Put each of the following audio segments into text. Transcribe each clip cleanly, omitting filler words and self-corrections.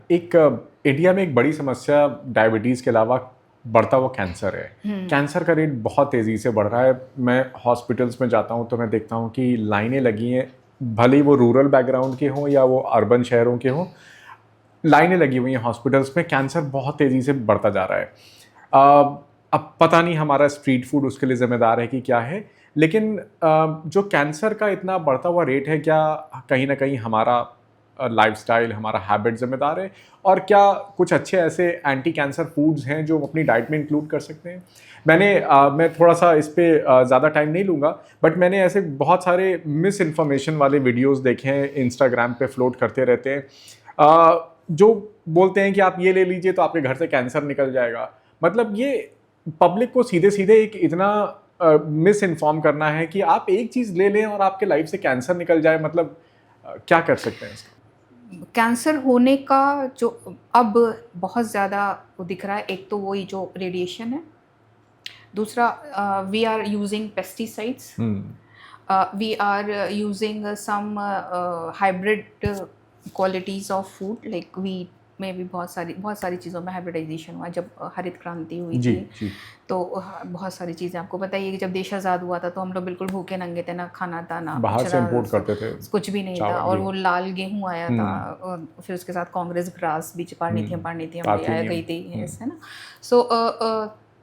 एक इंडिया में एक बड़ी समस्या डायबिटीज़ के अलावा बढ़ता हुआ कैंसर है। कैंसर का रेट बहुत तेज़ी से बढ़ रहा है। मैं हॉस्पिटल्स में जाता हूँ तो मैं देखता हूँ कि लाइनें लगी हैं, भले ही वो रूरल बैकग्राउंड के हों या वो अर्बन शहरों के हों, लाइनें लगी हुई हैं हॉस्पिटल्स में। कैंसर बहुत तेज़ी से बढ़ता जा रहा है। अब पता नहीं हमारा स्ट्रीट फूड उसके लिए ज़िम्मेदार है कि क्या है, लेकिन जो कैंसर का इतना बढ़ता हुआ रेट है, क्या कहीं न कहीं हमारा लाइफ़स्टाइल, हमारा हैबिट ज़िम्मेदार है? और क्या कुछ अच्छे ऐसे एंटी कैंसर फूड्स हैं जो अपनी डाइट में इंक्लूड कर सकते हैं? मैं थोड़ा-सा इस पे ज़्यादा टाइम नहीं लूँगा, बट मैंने ऐसे बहुत सारे मिस इन्फॉर्मेशन वाले वीडियोज़ देखे हैं, इंस्टाग्राम पे फ्लोट करते रहते हैं। जो बोलते हैं कि आप ये ले लीजिए तो आपके घर से कैंसर निकल जाएगा। मतलब ये पब्लिक को सीधे-सीधे एक इतना मिस इन्फॉर्म करना है कि आप एक चीज़ ले लें और आपके लाइफ से कैंसर निकल जाए, मतलब क्या कर सकते हैं इसका? कैंसर होने का जो अब बहुत ज़्यादा वो दिख रहा है, एक तो वही जो रेडिएशन है, दूसरा वी आर यूजिंग पेस्टिसाइड्स, हुँ। We are using some hybrid qualities of food like wheat में भी बहुत सारी चीज़ों में हाइब्रिडाइजेशन हुआ। जब हरित क्रांति हुई जी, थी जी। तो बहुत सारी चीज़ें आपको पता ही है कि जब देश आज़ाद हुआ था तो हम लोग बिल्कुल भूखे नंगे थे, ना खाना था, ना बाहर कुछ, से ना इम्पोर्ट करते थे कुछ भी नहीं था। चावल, और वो गेहूँ। लाल गेहूँ आया था, हुँ, फिर उसके साथ कांग्रेस ग्रास भी हुँ। पारनीथियम ले आया पार्थेनियम। गई थी, हुँ, है ना। सो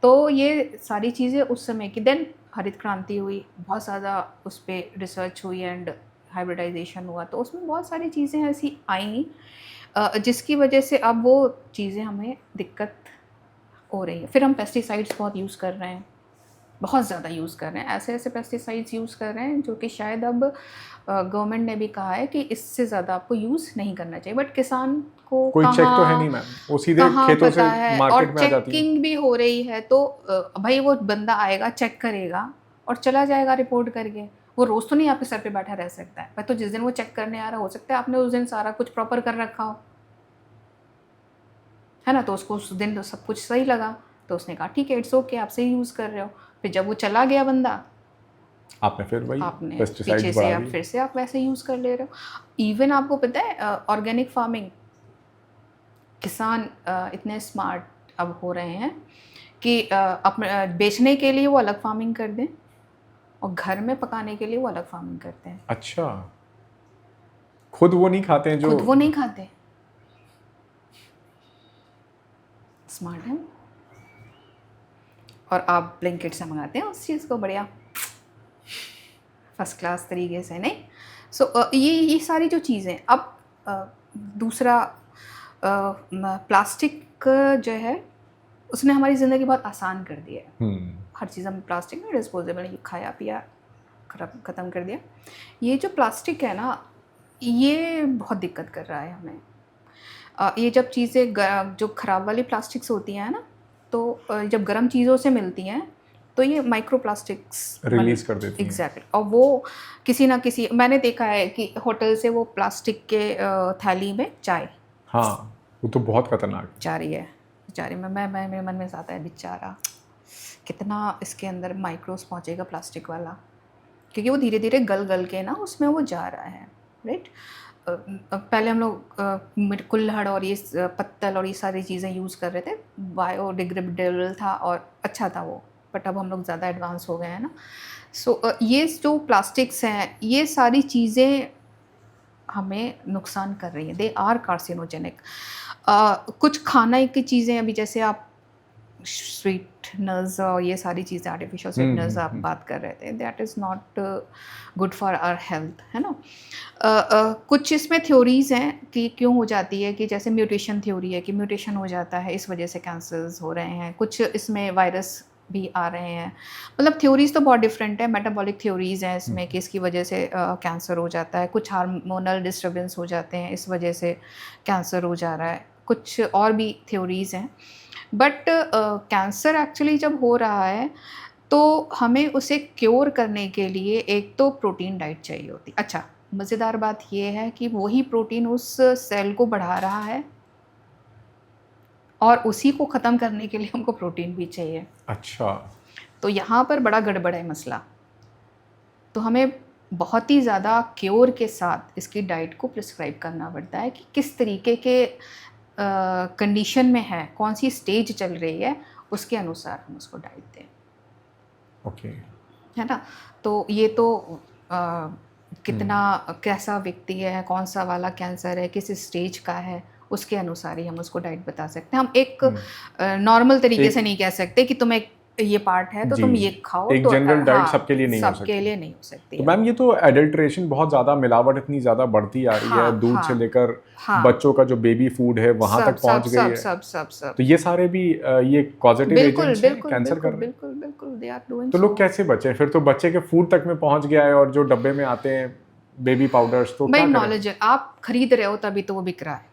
तो ये सारी चीज़ें उस समय की, देन हरित क्रांति हुई, बहुत ज़्यादा उस पर रिसर्च हुई एंड हाइब्रिडाइजेशन हुआ, तो उसमें बहुत सारी चीज़ें ऐसी आई जिसकी वजह से अब वो चीज़ें हमें दिक्कत हो रही है। फिर हम पेस्टिसाइड्स बहुत यूज़ कर रहे हैं, बहुत ज़्यादा यूज़ कर रहे हैं, ऐसे-ऐसे पेस्टिसाइड्स यूज़ कर रहे हैं जो कि शायद अब गवर्नमेंट ने भी कहा है कि इससे ज़्यादा आपको यूज़ नहीं करना चाहिए, बट किसान को कोई चेक तो है नहीं कहाँ मैम, वो सीधे कहाँ खेतों से पता है। और मार्केट में आ जाती हैं। चेकिंग भी हो रही है तो भाई वो बंदा आएगा, चेक करेगा और चला जाएगा रिपोर्ट करके। वो रोज़ तो नहीं आपके सर पे बैठा रह सकता है। पर तो जिस दिन वो चेक करने आ रहा, हो सकता है आपने उस दिन सारा कुछ प्रॉपर कर रखा हो, है ना? तो उसको उस दिन तो सब कुछ सही लगा, तो उसने कहा ठीक है, इट्स ओके, आप सही यूज़ कर रहे हो। फिर जब वो चला गया बंदा, आपने फिर वही आपने पीछे पेस्टिसाइड्स से बढ़ा आप दिए। फिर से आप वैसे यूज़ कर ले रहे हो। इवन आपको पता है ऑर्गेनिक फार्मिंग, किसान इतने स्मार्ट अब हो रहे हैं कि बेचने के लिए वो अलग फार्मिंग कर दें और घर में पकाने के लिए वो अलग फार्मिंग करते हैं। अच्छा, खुद वो नहीं खाते हैं जो। खुद वो नहीं खाते, स्मार्ट है। और आप ब्लिंकिट से मंगाते हैं उस चीज़ को, बढ़िया फर्स्ट क्लास तरीके से, नहीं। सो ये सारी जो चीज़ें अब दूसरा प्लास्टिक जो है उसने हमारी ज़िंदगी बहुत आसान कर दी है। हुँ। हर चीज़ हम प्लास्टिक में डिस्पोजेबल, ये खाया पिया ख़त्म कर दिया। ये जो प्लास्टिक है ना, ये बहुत दिक्कत कर रहा है हमें। ये जब चीज़ें जो ख़राब वाली प्लास्टिक्स होती हैं ना, तो जब गर्म चीज़ों से मिलती हैं तो ये माइक्रो प्लास्टिक्स बन, रिलीज़ कर देती हैं। एग्जैक्टली। और वो किसी ना किसी, मैंने देखा है कि होटल से वो प्लास्टिक के थैली में चाय हाँ, वो तो बहुत खतरनाक है। जा रही है, बेचारे में मैं मेरे मन में आता है बेचारा, कितना इसके अंदर माइक्रोस पहुँचेगा प्लास्टिक वाला, क्योंकि वो धीरे धीरे गल गल के ना उसमें वो जा रहा है, राइट। पहले हम लोग कुल्हड़ और ये पत्तल और ये सारी चीज़ें यूज़ कर रहे थे, बायोडिग्रेडेबल था और अच्छा था वो, बट अब हम लोग ज़्यादा एडवांस हो गए हैं ना। सो ये जो प्लास्टिक्स हैं, ये सारी चीज़ें हमें नुकसान कर रही हैं, दे आर कार्सिनोजेनिक। कुछ खाने की चीज़ें अभी जैसे आप स्वीटनर्स और ये सारी चीज़ें, आर्टिफिशियल हुँ, स्वीटनर्स हुँ, आप हुँ। बात कर रहे थे, that is not good for our health, है ना। कुछ इसमें थ्योरीज़ हैं कि क्यों हो जाती है, कि जैसे म्यूटेशन थ्योरी है कि म्यूटेशन हो जाता है, इस वजह से कैंसर्स हो रहे हैं। कुछ इसमें वायरस भी आ रहे हैं, मतलब थ्योरीज़ तो बहुत डिफरेंट है। मेटाबॉलिक थ्योरीज़ हैं हुँ, इसमें कि इसकी वजह से कैंसर हो जाता है, कुछ हार्मोनल डिस्टर्बेंस हो जाते हैं, इस वजह से कैंसर हो जा रहा है, कुछ और भी थ्योरीज़ हैं। बट कैंसर एक्चुअली जब हो रहा है तो हमें उसे क्योर करने के लिए एक तो प्रोटीन डाइट चाहिए होती। अच्छा, मज़ेदार बात ये है कि वही प्रोटीन उस सेल को बढ़ा रहा है और उसी को ख़त्म करने के लिए हमको प्रोटीन भी चाहिए। अच्छा। तो यहाँ पर बड़ा गड़बड़ है मसला। तो हमें बहुत ही ज़्यादा क्योर के साथ इसकी डाइट को प्रिस्क्राइब करना पड़ता है कि किस तरीके के कंडीशन में है, कौन सी स्टेज चल रही है, उसके अनुसार हम उसको डाइट दें, ओके। है ना। तो ये तो कितना कैसा व्यक्ति है, कौन सा वाला कैंसर है, किस स्टेज का है, उसके अनुसार ही हम उसको डाइट बता सकते हैं। हम एक नॉर्मल तरीके से नहीं कह सकते कि तुम्हें ये पार्ट है तो तुम ये खाओ, एक तो जनरल डाइट हाँ, सबके लिए नहीं हो सबके लिए नहीं हो सकती तो है। मैम ये तो एडल्ट्रेशन बहुत ज़्यादा, मिलावट इतनी ज़्यादा बढ़ती आ रही है, हाँ, दूध हाँ, से लेकर हाँ, बच्चों का जो बेबी फूड है वहाँ सब तक पहुँच सब गई सब है। सब सब सब तो ये सारे भी ये कॉजेटिव बिल्कुल एजेंट्स हैं बिल्कुल कैंसर कर बिल्कुल रहे हैं। बिल्कुल बिल्कुल दे आर डूइंग तो लोग कैसे बचें फिर? तो बच्चे के फूड तक में पहुँच गया है और जो डब्बे में आते हैं बेबी पाउडर्स, तो भाई क्या करें? नॉलेज है, आप खरीद रहे हो तभी तो वो बिक रहा है।